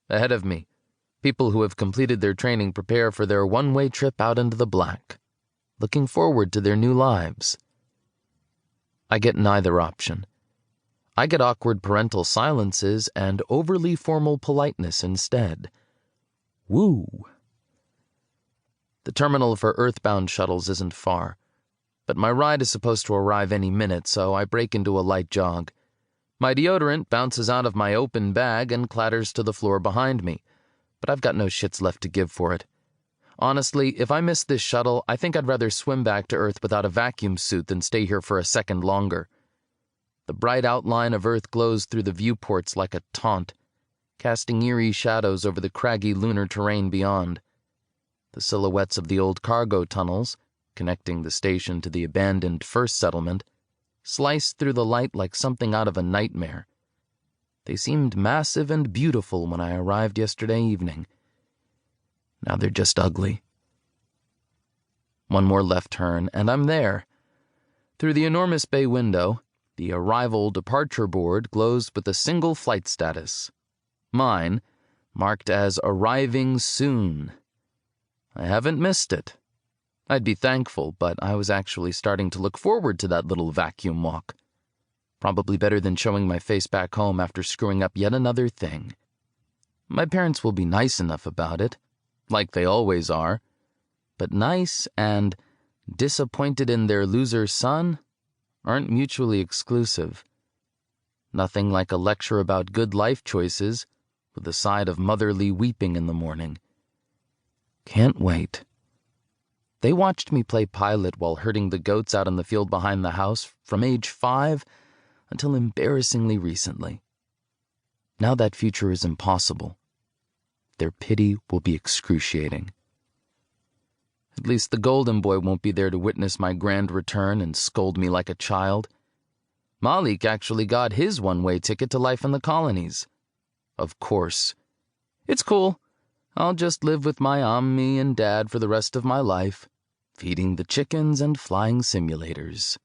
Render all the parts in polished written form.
Ahead of me, people who have completed their training prepare for their one-way trip out into the black, looking forward to their new lives. I get neither option. I get awkward parental silences and overly formal politeness instead. Woo! The terminal for Earthbound shuttles isn't far, but my ride is supposed to arrive any minute, so I break into a light jog. My deodorant bounces out of my open bag and clatters to the floor behind me, but I've got no shits left to give for it. Honestly, if I miss this shuttle, I think I'd rather swim back to Earth without a vacuum suit than stay here for a second longer. The bright outline of Earth glows through the viewports like a taunt, casting eerie shadows over the craggy lunar terrain beyond. The silhouettes of the old cargo tunnels, connecting the station to the abandoned first settlement, sliced through the light like something out of a nightmare. They seemed massive and beautiful when I arrived yesterday evening. Now they're just ugly. One more left turn, and I'm there. Through the enormous bay window, the arrival departure board glows with a single flight status. Mine, marked as arriving soon. I haven't missed it. I'd be thankful, but I was actually starting to look forward to that little vacuum walk. Probably better than showing my face back home after screwing up yet another thing. My parents will be nice enough about it, like they always are, but nice and disappointed in their loser son aren't mutually exclusive. Nothing like a lecture about good life choices with a side of motherly weeping in the morning. Can't wait. They watched me play pilot while herding the goats out in the field behind the house from age 5 until embarrassingly recently. Now that future is impossible. Their pity will be excruciating. At least the golden boy won't be there to witness my grand return and scold me like a child. Malik actually got his one-way ticket to life in the colonies. Of course. It's cool. I'll just live with my Omni and Dad for the rest of my life, feeding the chickens and flying simulators.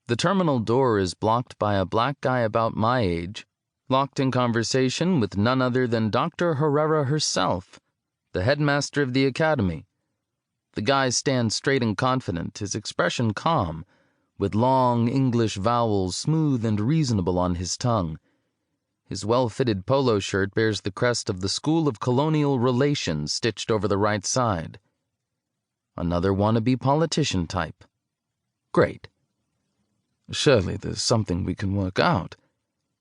The terminal door is blocked by a black guy about my age, locked in conversation with none other than Dr. Herrera herself, the headmaster of the academy. The guy stands straight and confident, his expression calm, with long English vowels smooth and reasonable on his tongue. His well-fitted polo shirt bears the crest of the School of Colonial Relations stitched over the right side. Another wannabe politician type. Great. Surely there's something we can work out,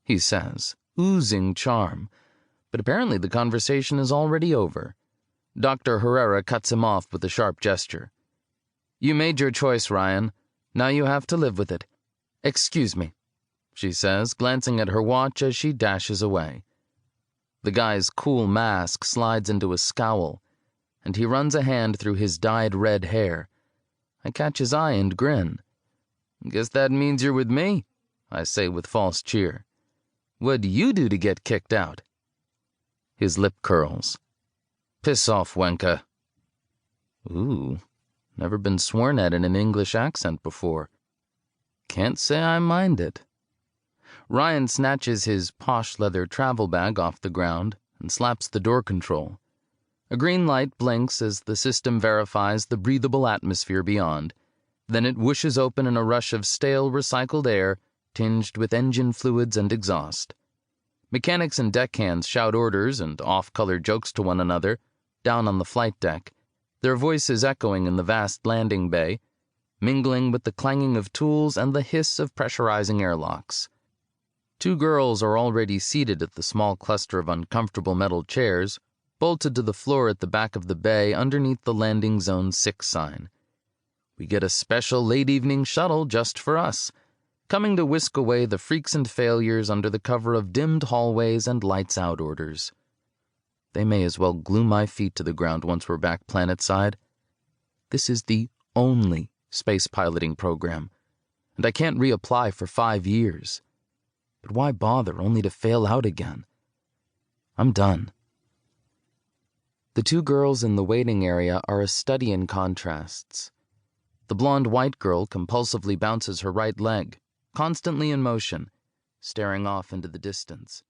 he says, oozing charm, but apparently the conversation is already over. Dr. Herrera cuts him off with a sharp gesture. You made your choice, Ryan. Now you have to live with it. Excuse me, she says, glancing at her watch as she dashes away. The guy's cool mask slides into a scowl, and he runs a hand through his dyed red hair. I catch his eye and grin. Guess that means you're with me, I say with false cheer. What'd you do to get kicked out? His lip curls. Piss off, Wenka. Ooh, never been sworn at in an English accent before. Can't say I mind it. Ryan snatches his posh leather travel bag off the ground and slaps the door control. A green light blinks as the system verifies the breathable atmosphere beyond. Then it whooshes open in a rush of stale, recycled air, tinged with engine fluids and exhaust. Mechanics and deckhands shout orders and off-color jokes to one another, down on the flight deck, their voices echoing in the vast landing bay, mingling with the clanging of tools and the hiss of pressurizing airlocks. 2 girls are already seated at the small cluster of uncomfortable metal chairs, bolted to the floor at the back of the bay underneath the Landing Zone 6 sign. We get a special late-evening shuttle just for us, coming to whisk away the freaks and failures under the cover of dimmed hallways and lights-out orders. They may as well glue my feet to the ground once we're back planetside. This is the only space piloting program, and I can't reapply for 5 years. But why bother only to fail out again? I'm done. The 2 girls in the waiting area are a study in contrasts. The blonde-white girl compulsively bounces her right leg, constantly in motion, staring off into the distance.